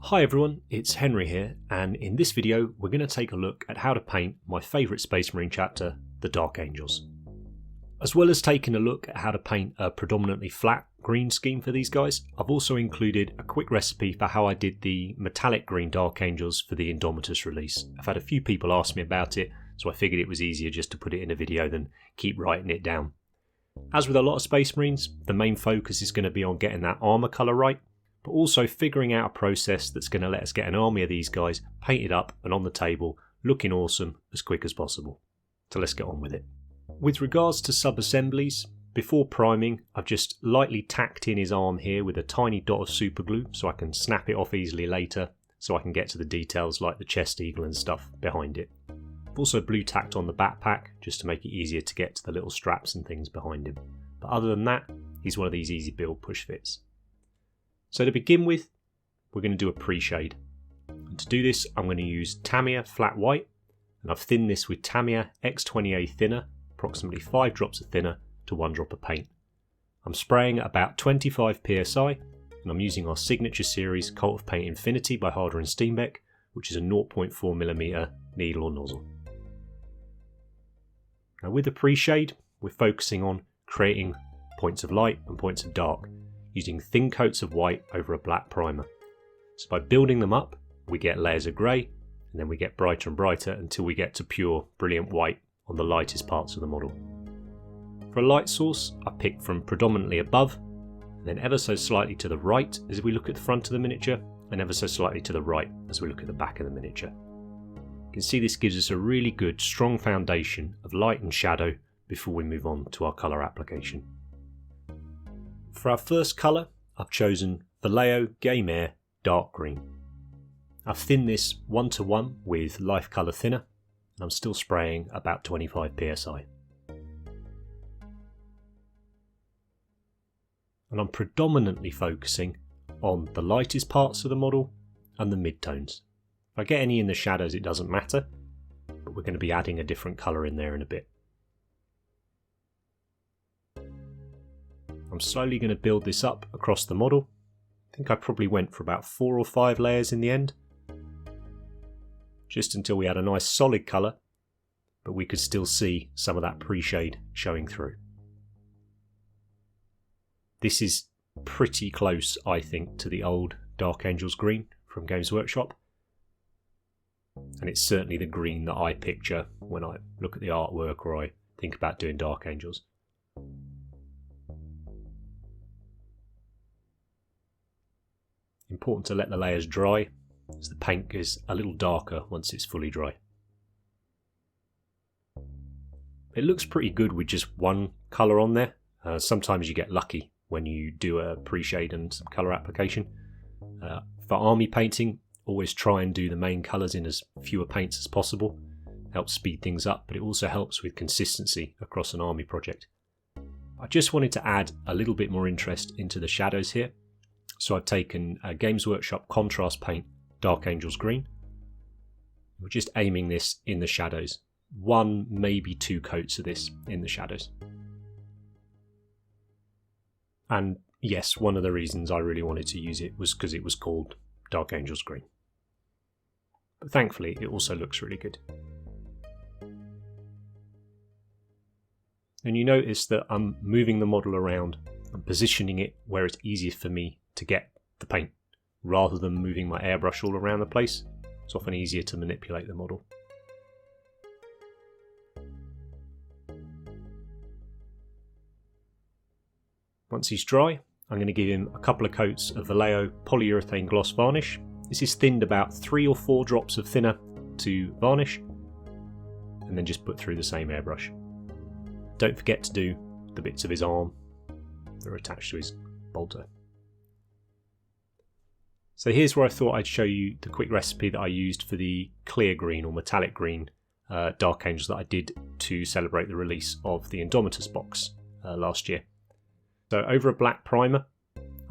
Hi everyone, it's Henry here, and in this video we're going to take a look at how to paint my favourite Space Marine chapter, the Dark Angels. As well as taking a look at how to paint a predominantly flat green scheme for these guys, I've also included a quick recipe for how I did the metallic green Dark Angels for the Indomitus release. I've had a few people ask me about it, so I figured it was easier just to put it in a video than keep writing it down. As with a lot of Space Marines, the main focus is going to be on getting that armour colour right, but also figuring out a process that's going to let us get an army of these guys painted up and on the table, looking awesome as quick as possible. So let's get on with it. With regards to sub-assemblies, before priming, I've just lightly tacked in his arm here with a tiny dot of super glue so I can snap it off easily later, so I can get to the details like the chest eagle and stuff behind it. I've also blue tacked on the backpack just to make it easier to get to the little straps and things behind him. But other than that, he's one of these easy build push fits. So to begin with, we're going to do a pre-shade. And to do this, I'm going to use Tamiya Flat White, and I've thinned this with Tamiya X20A thinner, approximately 5 drops of thinner to 1 drop of paint. I'm spraying at about 25 psi, and I'm using our signature series Cult of Paint Infinity by Harder and Steenbeck, which is a 0.4mm needle or nozzle. Now with the pre-shade, we're focusing on creating points of light and points of dark, using thin coats of white over a black primer. So by building them up, we get layers of grey, and then we get brighter and brighter until we get to pure, brilliant white on the lightest parts of the model. For a light source, I picked from predominantly above, and then ever so slightly to the right as we look at the front of the miniature, and ever so slightly to the right as we look at the back of the miniature. You can see this gives us a really good, strong foundation of light and shadow before we move on to our colour application. For our first colour, I've chosen Vallejo Game Air Dark Green. I've thinned this 1:1 with Life Colour Thinner, and I'm still spraying about 25 psi. And I'm predominantly focusing on the lightest parts of the model and the mid-tones. If I get any in the shadows it doesn't matter, but we're going to be adding a different colour in there in a bit. I'm slowly going to build this up across the model. I think I probably went for about 4 or 5 layers in the end, just until we had a nice solid colour, but we could still see some of that pre-shade showing through. This is pretty close, I think, to the old Dark Angels green from Games Workshop, and it's certainly the green that I picture when I look at the artwork or I think about doing Dark Angels. Important to let the layers dry, as the paint is a little darker once it's fully dry. It looks pretty good with just one colour on there. Sometimes you get lucky when you do a pre-shade and some colour application. For army painting, always try and do the main colours in as fewer paints as possible. Helps speed things up, but it also helps with consistency across an army project. I just wanted to add a little bit more interest into the shadows here. So I've taken a Games Workshop contrast paint, Dark Angels Green. We're just aiming this in the shadows. 1, maybe 2 coats of this in the shadows. And yes, one of the reasons I really wanted to use it was because it was called Dark Angels Green. But thankfully, it also looks really good. And you notice that I'm moving the model around and positioning it where it's easiest for me to get the paint, rather than moving my airbrush all around the place. It's often easier to manipulate the model. Once he's dry, I'm going to give him a couple of coats of Vallejo polyurethane gloss varnish. This is thinned about 3 or 4 drops of thinner to varnish, and then just put through the same airbrush. Don't forget to do the bits of his arm that are attached to his bolter. So here's where I thought I'd show you the quick recipe that I used for the clear green or metallic green Dark Angels that I did to celebrate the release of the Indomitus box last year. So over a black primer,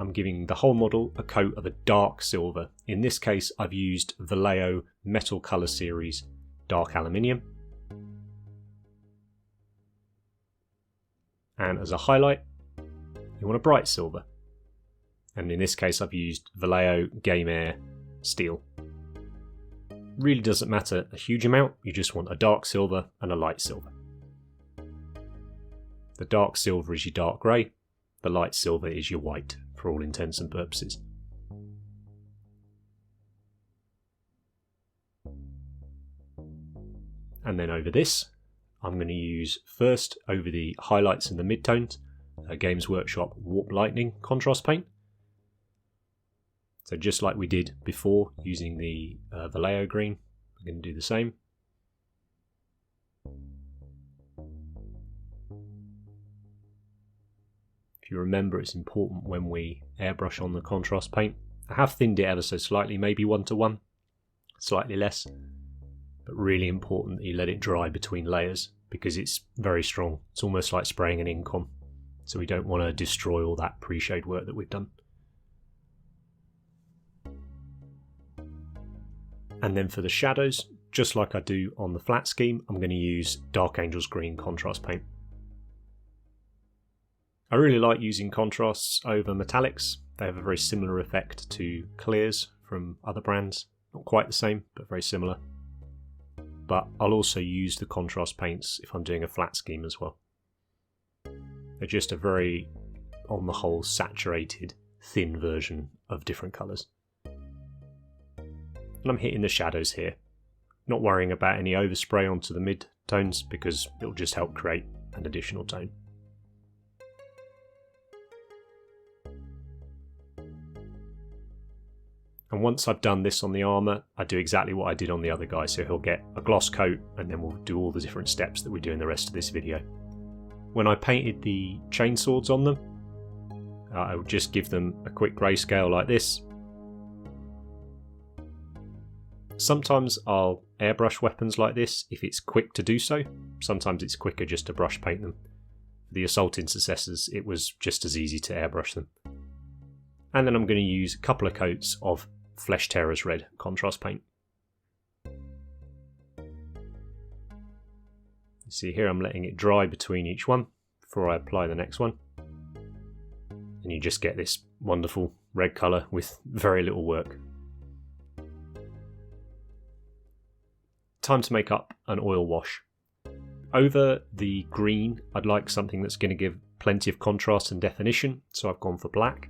I'm giving the whole model a coat of a dark silver. In this case, I've used Vallejo Metal Colour Series Dark ALuminium. And as a highlight, you want a bright silver. And in this case I've used Vallejo Game Air steel. Really doesn't matter a huge amount, you just want a dark silver and a light silver. The dark silver is your dark grey, the light silver is your white for all intents and purposes. And then over this, I'm going to use first over the highlights and the midtones, Games Workshop Warp Lightning contrast paint. So just like we did before using the Vallejo green, we're going to do the same. If you remember, it's important when we airbrush on the contrast paint. I have thinned it ever so slightly, maybe 1:1, slightly less, but really important that you let it dry between layers because it's very strong. It's almost like spraying an ink on, so we don't want to destroy all that pre-shade work that we've done. And then for the shadows, just like I do on the flat scheme, I'm going to use Dark Angels Green contrast paint. I really like using contrasts over metallics. They have a very similar effect to clears from other brands. Not quite the same, but very similar. But I'll also use the contrast paints if I'm doing a flat scheme as well. They're just a very, on the whole, saturated, thin version of different colours. And I'm hitting the shadows here. Not worrying about any overspray onto the mid-tones because it'll just help create an additional tone. And once I've done this on the armour, I do exactly what I did on the other guy, so he'll get a gloss coat and then we'll do all the different steps that we do in the rest of this video. When I painted the chainswords on them, I would just give them a quick grayscale like this. Sometimes I'll airbrush weapons like this if it's quick to do so. Sometimes it's quicker just to brush paint them. For the assault intercessors, it was just as easy to airbrush them. And then I'm going to use a couple of coats of Fleshtearers Red Contrast paint. You see here I'm letting it dry between each one before I apply the next one. And you just get this wonderful red colour with very little work. Time to make up an oil wash. Over the green, I'd like something that's going to give plenty of contrast and definition, so I've gone for black.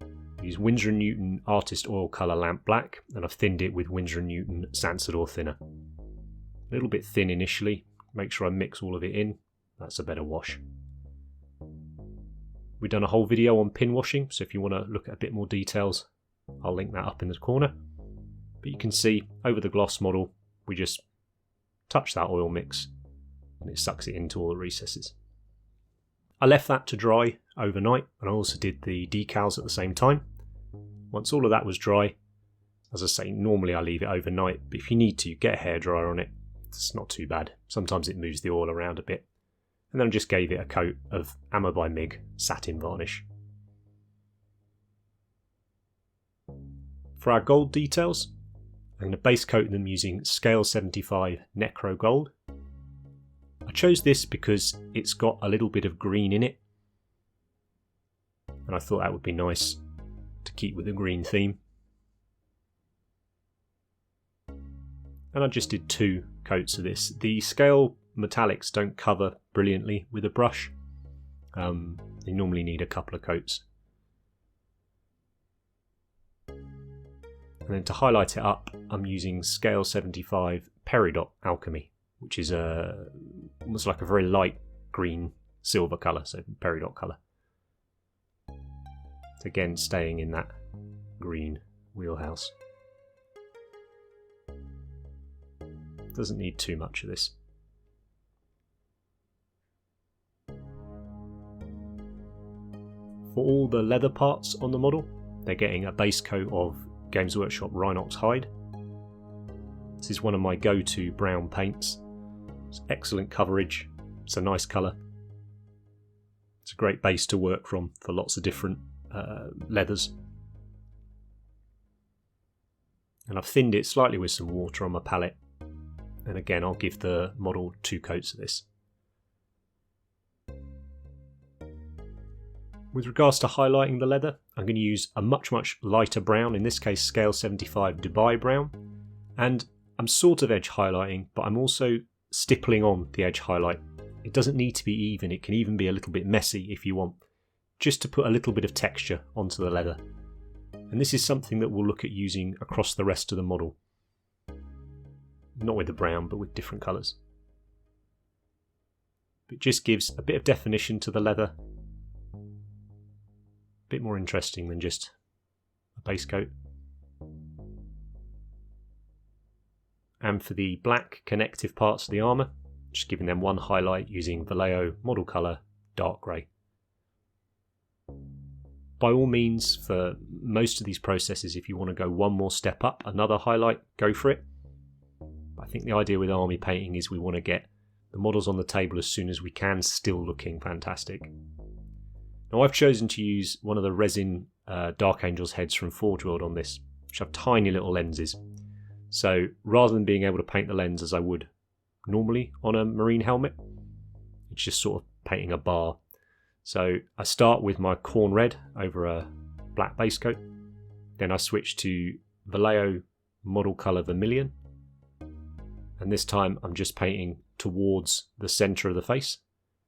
I use Winsor & Newton Artist Oil Colour Lamp Black, and I've thinned it with Winsor & Newton Sansador Thinner. A little bit thin initially, make sure I mix all of it in, that's a better wash. We've done a whole video on pin washing, so if you want to look at a bit more details, I'll link that up in the corner. But you can see over the gloss model, we just touch that oil mix and it sucks it into all the recesses. I left that to dry overnight and I also did the decals at the same time. Once all of that was dry, as I say, normally I leave it overnight, but if you need to, get a hairdryer on it. It's not too bad. Sometimes it moves the oil around a bit. And then I just gave it a coat of Ammo by Mig satin varnish. For our gold details, I'm going to base coat them using Scale 75 Necro Gold. I chose this because it's got a little bit of green in it, and I thought that would be nice to keep with the green theme. And I just did 2 coats of this. The scale metallics don't cover brilliantly with a brush. They normally need a couple of coats. And then to highlight it up, I'm using Scale 75 Peridot Alchemy, which is almost like a very light green silver colour, so Peridot colour. So again, staying in that green wheelhouse. Doesn't need too much of this. For all the leather parts on the model, they're getting a base coat of Games Workshop Rhinox Hide. This is one of my go-to brown paints. It's excellent coverage, it's a nice colour. It's a great base to work from for lots of different leathers. And I've thinned it slightly with some water on my palette. And again, I'll give the model 2 coats of this. With regards to highlighting the leather, I'm going to use a much lighter brown, in this case scale 75 Dubai brown, and I'm sort of edge highlighting, but I'm also stippling on the edge highlight. It doesn't need to be even, it can even be a little bit messy if you want, just to put a little bit of texture onto the leather. And this is something that we'll look at using across the rest of the model. Not with the brown, but with different colours. It just gives a bit of definition to the leather. A bit more interesting than just a base coat. And for the black connective parts of the armour, just giving them one highlight using Vallejo model colour dark grey. By all means, for most of these processes, if you want to go one more step up, another highlight, go for it. I think the idea with army painting is we want to get the models on the table as soon as we can, still looking fantastic. Now I've chosen to use one of the resin Dark Angels heads from Forge World on this, which have tiny little lenses. So rather than being able to paint the lens as I would normally on a marine helmet, it's just sort of painting a bar. So I start with my Khorne Red over a black base coat, then I switch to Vallejo model colour Vermillion, and this time I'm just painting towards the centre of the face,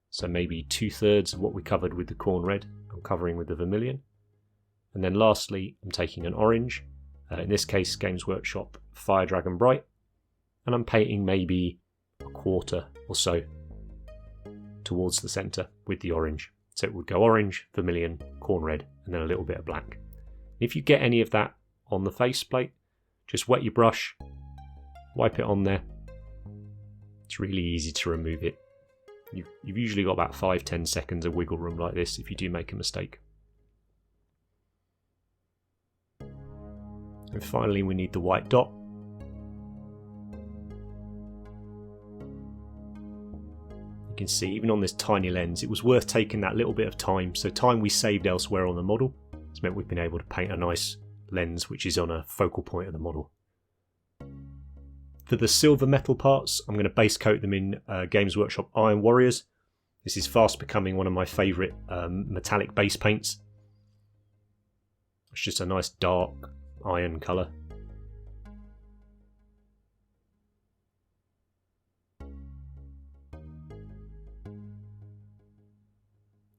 so maybe 2/3 of what we covered with the Khorne Red I'm covering with the Vermillion. And then lastly I'm taking an orange, in this case Games Workshop Fire Dragon Bright, and I'm painting maybe a quarter or so towards the centre with the orange. So it would go orange, Vermillion, Khorne Red, and then a little bit of black. If you get any of that on the faceplate, just wet your brush, wipe it on there. It's really easy to remove it. You've usually got about 5-10 seconds of wiggle room like this if you do make a mistake. And finally we need the white dot. You can see even on this tiny lens it was worth taking that little bit of time, so time we saved elsewhere on the model. It's meant we've been able to paint a nice lens which is on a focal point of the model. For the silver metal parts, I'm going to base coat them in Games Workshop Iron Warriors. This is fast becoming one of my favourite metallic base paints. It's just a nice dark iron colour.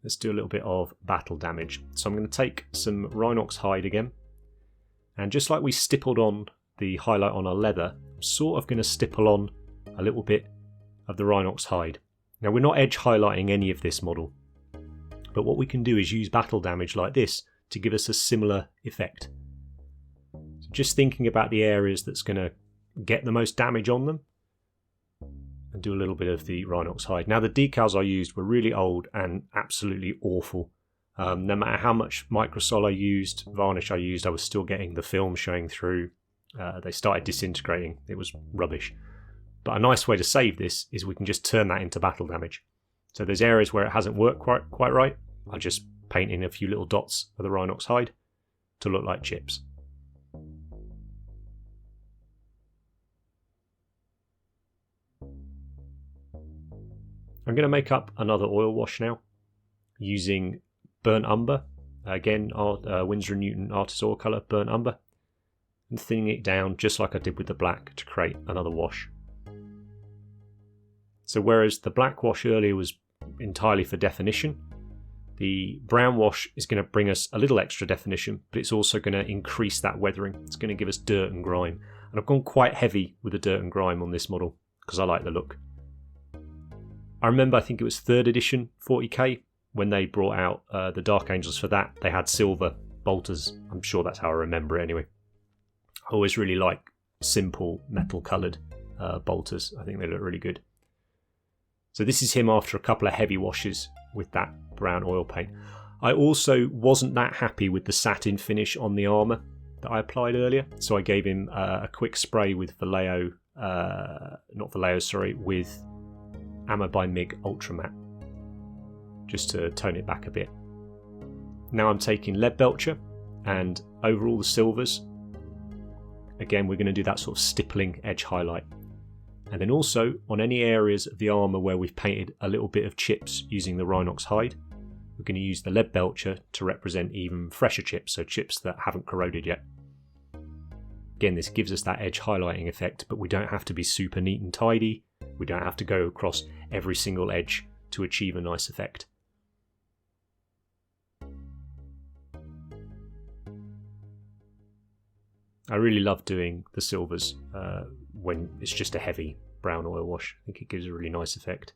Let's do a little bit of battle damage. So I'm going to take some Rhinox Hide again, and just like we stippled on the highlight on our leather, I'm sort of going to stipple on a little bit of the Rhinox Hide. Now we're not edge highlighting any of this model, but what we can do is use battle damage like this to give us a similar effect. So just thinking about the areas that's going to get the most damage on them, and do a little bit of the Rhinox Hide. Now the decals I used were really old and absolutely awful. No matter how much microsol I used, varnish I used, I was still getting the film showing through. They started disintegrating. It was rubbish. But a nice way to save this is we can just turn that into battle damage. So there's areas where it hasn't worked quite right. I'll just paint in a few little dots of the Rhinox Hide to look like chips. I'm going to make up another oil wash now using Burnt Umber. Again, Winsor & Newton Artist Oil Colour Burnt Umber. And thinning it down just like I did with the black to create another wash. So whereas the black wash earlier was entirely for definition, the brown wash is going to bring us a little extra definition, but it's also going to increase that weathering. It's going to give us dirt and grime. And I've gone quite heavy with the dirt and grime on this model because I like the look. I remember, I think it was 3rd edition 40k, when they brought out the Dark Angels for that, they had silver bolters. I'm sure that's how I remember it anyway. I always really like simple metal coloured bolters. I think they look really good. So this is him after a couple of heavy washes with that brown oil paint. I also wasn't that happy with the satin finish on the armour that I applied earlier, so I gave him a quick spray with Vallejo, with Ammo by MIG Ultra Matte, just to tone it back a bit. Now I'm taking Leadbelcher, and over all the silvers, again we're going to do that sort of stippling edge highlight. And then also on any areas of the armour where we've painted a little bit of chips using the Rhinox Hide, we're going to use the Leadbelcher to represent even fresher chips, so chips that haven't corroded yet. Again, this gives us that edge highlighting effect, but we don't have to be super neat and tidy. We don't have to go across every single edge to achieve a nice effect. I really love doing the silvers when it's just a heavy brown oil wash. I think it gives a really nice effect.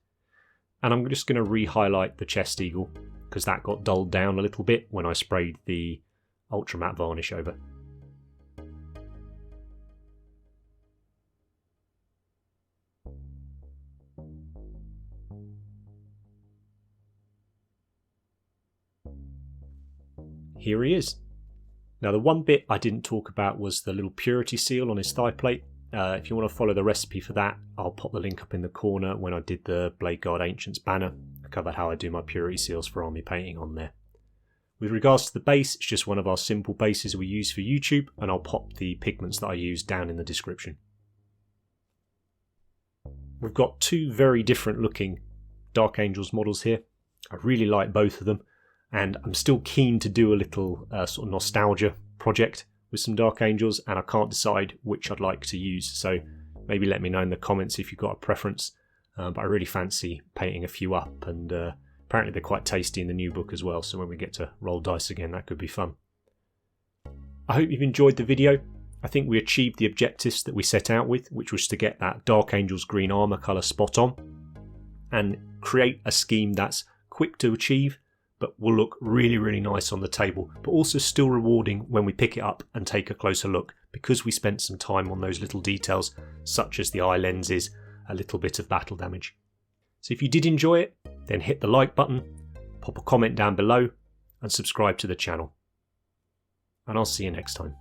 And I'm just going to re-highlight the chest eagle, because that got dulled down a little bit when I sprayed the ultra matte varnish over. Here he is. Now, the one bit I didn't talk about was the little purity seal on his thigh plate. If you want to follow the recipe for that, I'll pop the link up in the corner when I did the Blade Guard Ancients banner. I covered how I do my purity seals for army painting on there. With regards to the base, it's just one of our simple bases we use for YouTube, and I'll pop the pigments that I use down in the description. We've got two very different looking Dark Angels models here. I really like both of them, and I'm still keen to do a little sort of nostalgia project with some Dark Angels, and I can't decide which I'd like to use, so maybe let me know in the comments if you've got a preference. But I really fancy painting a few up, and apparently they're quite tasty in the new book as well, so when we get to roll dice again, that could be fun. I hope you've enjoyed the video. I think we achieved the objectives that we set out with, which was to get that Dark Angels green armour colour spot on, and create a scheme that's quick to achieve, but will look really, really nice on the table, but also still rewarding when we pick it up and take a closer look, because we spent some time on those little details, such as the eye lenses, a little bit of battle damage. So if you did enjoy it, then hit the like button, pop a comment down below, and subscribe to the channel. And I'll see you next time.